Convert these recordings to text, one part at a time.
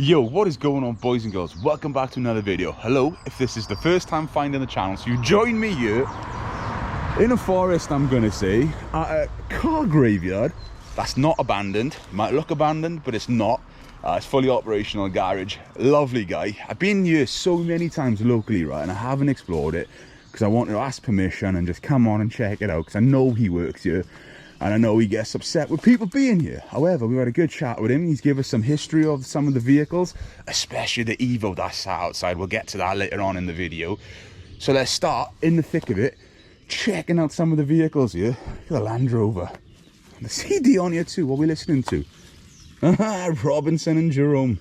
Yo, what is going on, boys and girls? Welcome back to another video. Hello, if this is the first time finding the channel, so you join me here in a forest, I'm gonna say, at a car graveyard that's not abandoned. It might look abandoned, but it's not. It's fully operational garage. Lovely guy. I've been here so many times locally, right, and I haven't explored it because I wanted to ask permission and just come on and check it out because I know he works here. And I know he gets upset with people being here. However, we had a good chat with him. He's given us some history of some of the vehicles, especially the Evo that's sat outside. We'll get to that later on in the video. So let's start in the thick of it, checking out some of the vehicles here. Look at the Land Rover. The CD on here too. What are we listening to? Robinson and Jerome.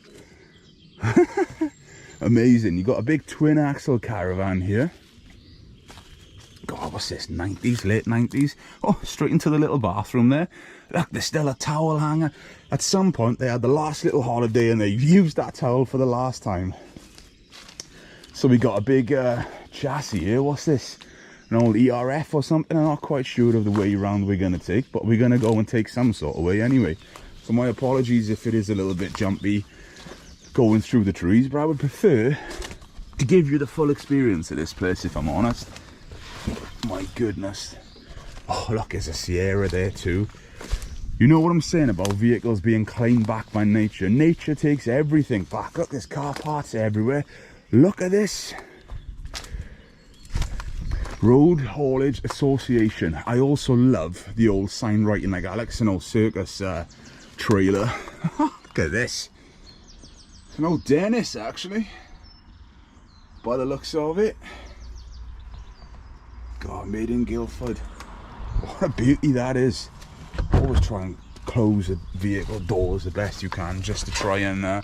Amazing. You got a big twin axle caravan here. God, what's this? 90s, late 90s. Oh, straight into the little bathroom there. Look, there's still a towel hanger. At some point, they had the last little holiday and they used that towel for the last time. So we got a big chassis here. What's this? An old ERF or something? I'm not quite sure of the way around we're going to take, but we're going to go and take some sort of way anyway. So my apologies if it is a little bit jumpy going through the trees, but I would prefer to give you the full experience of this place, if I'm honest. My goodness. Oh, look, there's a Sierra there too. You know what I'm saying about vehicles being claimed back by nature. Nature takes everything back. Look, there's car parts everywhere. Look at this. Road Haulage Association. I also love the old sign writing like Alex and old circus trailer. Look at this. It's an old Dennis, actually, by the looks of it. God, made in Guildford. What a beauty that is. Always try and close the vehicle doors the best you can just to try and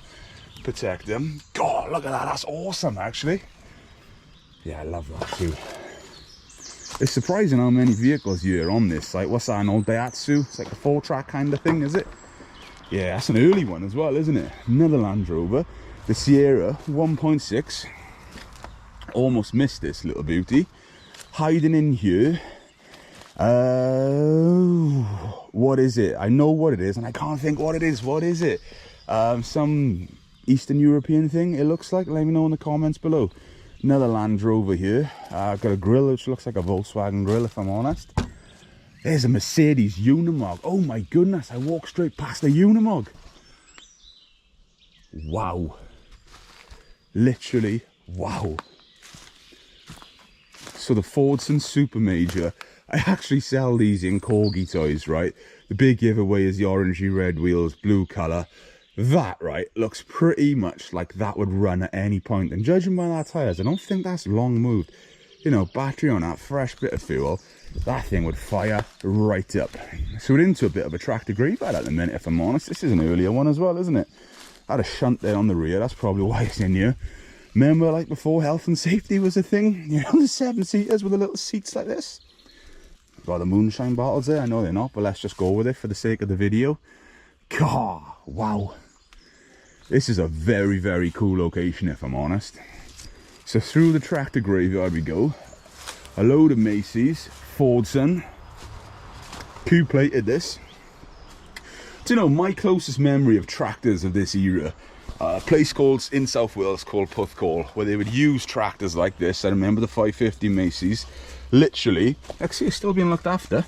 protect them. God, look at that. That's awesome, actually. Yeah, I love that too. It's surprising how many vehicles here on this site. What's that, an old Daihatsu? It's like a 4-track kind of thing, is it? Yeah, that's an early one as well, isn't it? Another Land Rover. The Sierra 1.6. Almost missed this little beauty. Hiding in here. What is it? I know what it is and I can't think what it is. What is it? Some Eastern European thing, it looks like. Let me know in the comments below. Another Land Rover here. Got a grill which looks like a Volkswagen grill, if I'm honest. There's a Mercedes Unimog. Oh my goodness, I walked straight past a Unimog. Wow. Literally, wow. So the Fordson Super Major, I actually sell these in Corgi toys, right? The big giveaway is the orangey red wheels, blue colour. That, right, looks pretty much like that would run at any point. And judging by that tyres, I don't think that's long moved. You know, battery on that, fresh bit of fuel, that thing would fire right up. So we're into a bit of a tractor graveyard at the minute, if I'm honest. This is an earlier one as well, isn't it? I had a shunt there on the rear, that's probably why it's in here. Remember, like before, health and safety was a thing? You know, the 7-seaters with the little seats like this. Got the moonshine bottles there. I know they're not, but let's just go with it for the sake of the video. God, wow. This is a very, very cool location, if I'm honest. So through the tractor graveyard we go. A load of Macy's, Fordson. Q-plated this. Do you know, my closest memory of tractors of this era, a place called in South Wales called Puthcall, where they would use tractors like this. I remember the 550 Macy's, literally, actually it's still being looked after,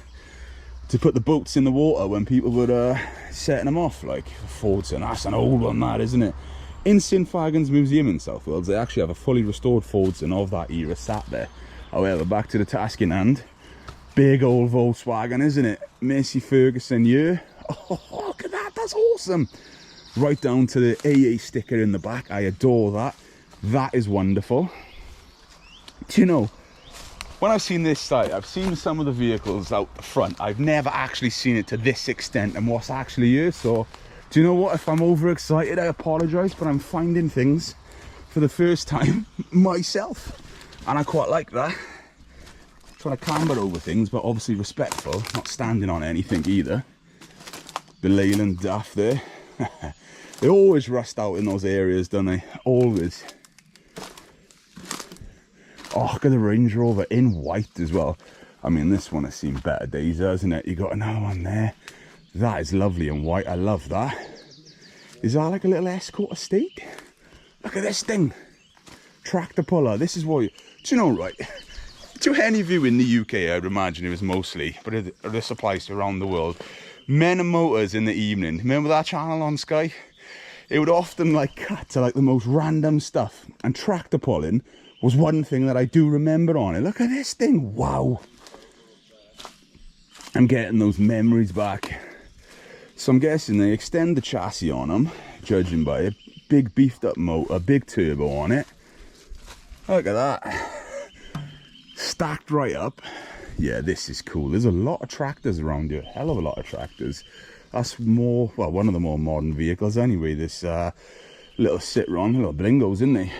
to put the boats in the water when people would setting them off, like Fordson. That's an old one, that, isn't it? In St Fagans Museum in South Wales, they actually have a fully restored Fordson of that era sat there. However, back to the task in hand, big old Volkswagen, isn't it? Massey Ferguson here. Oh, look at that, that's awesome. Right down to the AA sticker in the back. I adore that. That is wonderful. Do you know, when I've seen this site, I've seen some of the vehicles out the front. I've never actually seen it to this extent and what's actually here. So, do you know what? If I'm overexcited, I apologise, but I'm finding things for the first time myself. And I quite like that. Trying to clamber over things, but obviously respectful. Not standing on anything either. The Leyland DAF there. They always rust out in those areas, don't they? Always. Oh, look at the Range Rover in white as well. I mean, this one has seen better days, hasn't it? You got another one there. That is lovely in white. I love that. Is that like a little Escort estate? Look at this thing. Tractor puller. This is what, do you know, right? To any of you in the UK, I'd imagine it was mostly, but this applies to around the world. Men and Motors in the evening. Remember that channel on Sky? It would often like cut to like the most random stuff. And tractor pulling was one thing that I do remember on it. Look at this thing. Wow. I'm getting those memories back. So I'm guessing they extend the chassis on them, judging by a big beefed up motor, big turbo on it. Look at that. Stacked right up. Yeah, this is cool. There's a lot of tractors around here. Hell of a lot of tractors. That's more, well, one of the more modern vehicles anyway. This little Citroen, little Blingos, isn't they?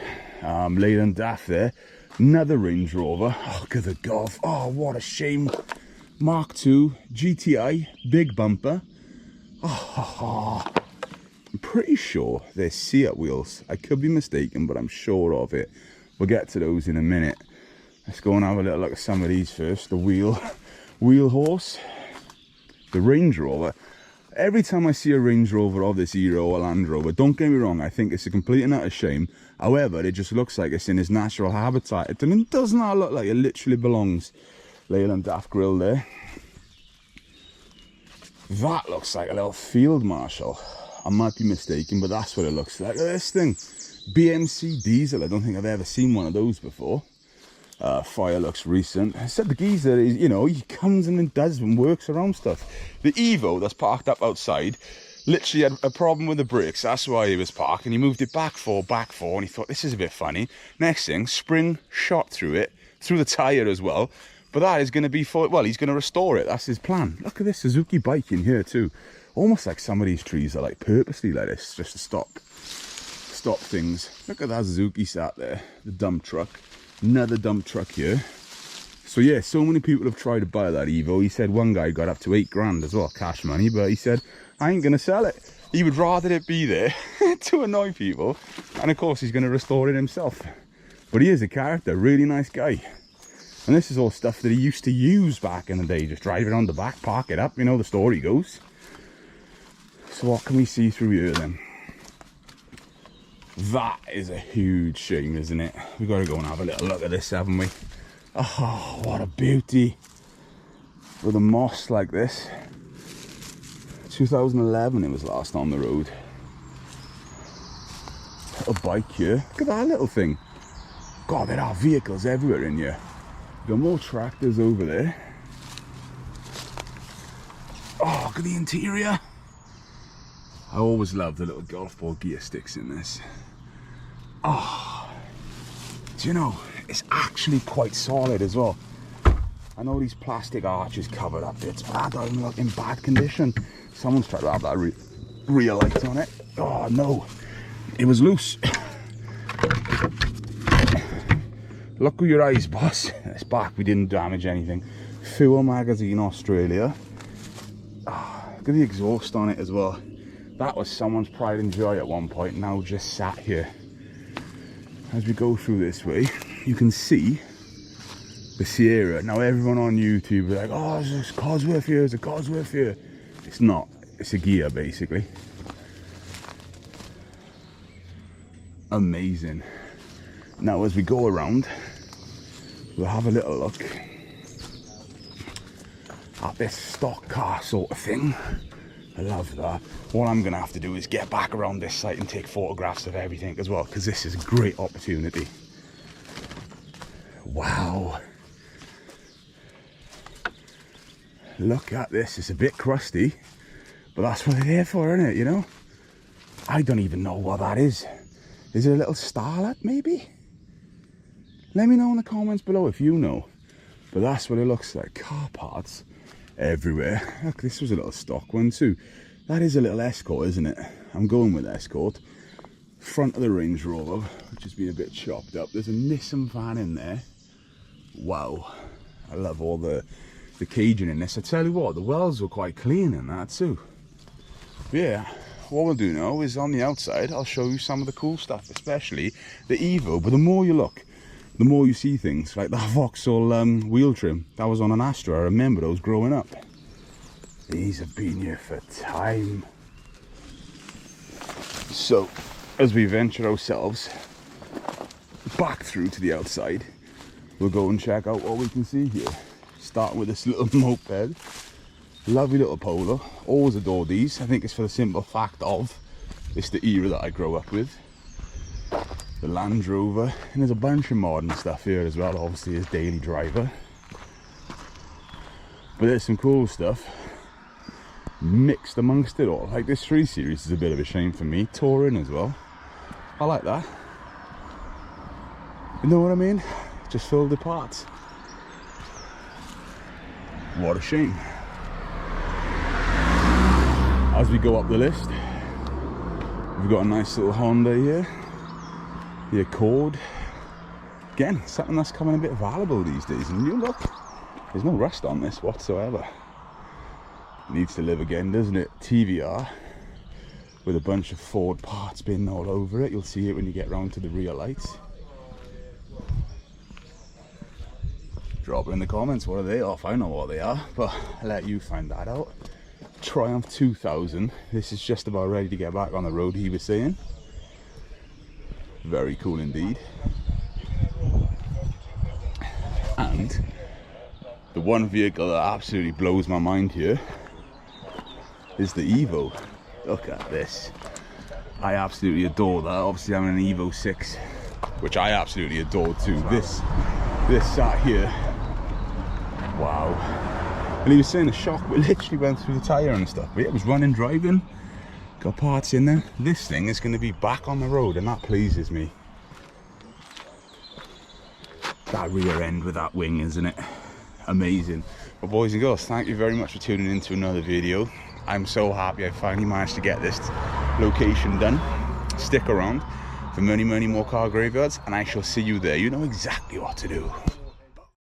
Leyland Daft there. Another Range Rover. Oh, good the golf. Oh, what a shame. Mark II GTI, big bumper. Oh, I'm pretty sure they're Seat wheels. I could be mistaken, but I'm sure of it. We'll get to those in a minute. Let's go and have a little look at some of these first. The wheel horse, the Range Rover. Every time I see a Range Rover of this era or Land Rover, don't get me wrong, I think it's a complete and utter shame. However, it just looks like it's in its natural habitat. And it does not look like it literally belongs. Leyland Daft grill there. That looks like a little field marshal. I might be mistaken, but that's what it looks like. Look at this thing. BMC diesel. I don't think I've ever seen one of those before. Fire looks recent. I said the geezer is, you know, he comes and does and works around stuff. The Evo that's parked up outside literally had a problem with the brakes. That's why he was parked, and he moved it back four, and he thought, this is a bit funny. Next thing, spring shot through it, through the tyre as well. But that is going to be for, well, he's going to restore it. That's his plan. Look at this Suzuki bike in here too. Almost like some of these trees are like purposely like this, just to stop things. Look at that Suzuki sat there, the dump truck. Another dump truck here. So yeah, so many people have tried to buy that Evo. He said one guy got up to 8 grand as well, cash money, but he said, I ain't going to sell it. He would rather it be there to annoy people. And of course, he's going to restore it himself. But he is a character, really nice guy. And this is all stuff that he used to use back in the day. Just drive it on the back, park it up, you know, the story goes. So what can we see through here then? That is a huge shame, isn't it? We've got to go and have a little look at this, haven't we? Oh, what a beauty. With a moss like this. 2011 it was last on the road. Little bike here. Look at that little thing. God, there are vehicles everywhere in here. Got more tractors over there. Oh, look at the interior. I always love the little golf ball gear sticks in this. Oh, do you know, it's actually quite solid as well. I know these plastic arches covered up bits, but that doesn't look in bad condition. Someone's tried to have that rear light on it. Oh no, it was loose. Look with your eyes, boss. It's back, we didn't damage anything. Fuel magazine, Australia. Oh, look at the exhaust on it as well. That was someone's pride and joy at one point, now just sat here. As we go through this way, you can see the Sierra. Now everyone on YouTube is like, oh, there's a Cosworth here, there's a Cosworth here. It's not, it's a gear basically. Amazing. Now as we go around, we'll have a little look at this stock car sort of thing. I love that. What I'm going to have to do is get back around this site and take photographs of everything as well, because this is a great opportunity. Wow. Look at this. It's a bit crusty, but that's what they're there for, isn't it, you know? I don't even know what that is. Is it a little starlet, maybe? Let me know in the comments below if you know. But that's what it looks like. Car parts everywhere. Look, this was a little stock one too. That is a little Escort, isn't it? I'm going with Escort. Front of the Range Rover, which has been a bit chopped up. There's a Nissan van in there. Wow. I love all the caging in this. I tell you what, the welds were quite clean in that too. But yeah, what we'll do now is on the outside, I'll show you some of the cool stuff, especially the Evo. But the more you look, the more you see things like that Vauxhall wheel trim. That was on an Astra. I remember those growing up. These have been here for time. So as we venture ourselves back through to the outside, we'll go and check out what we can see here. Starting with this little moped, lovely little Polo. Always adore these. I think it's for the simple fact of it's the era that I grew up with. The Land Rover, and there's a bunch of modern stuff here as well, obviously as daily driver. But there's some cool stuff mixed amongst it all. Like this 3 Series is a bit of a shame for me. Touring as well. I like that. You know what I mean? Just filled the parts. What a shame. As we go up the list, we've got a nice little Honda here. The Accord. Again, something that's coming a bit valuable these days. And you look, there's no rust on this whatsoever. It needs to live again, doesn't it? TVR with a bunch of Ford parts bin all over it. You'll see it when you get round to the rear lights. Drop it in the comments, what are they off? I know what they are, but I'll let you find that out. Triumph 2000. This is just about ready to get back on the road, he was saying. Very cool indeed. And the one vehicle that absolutely blows my mind here is the Evo. Look at this. I absolutely adore that. Obviously I'm in an Evo 6, which I absolutely adore too. This sat here. Wow. And he was saying the shock literally went through the tyre and stuff. But it was running, driving, got parts in there. This thing is going to be back on the road, and that pleases me. That rear end with that wing, isn't it? Amazing. But boys and girls, thank you very much for tuning in to another video. I'm so happy I finally managed to get this location done. Stick around for many more car graveyards, and I shall see you there. You know exactly what to do.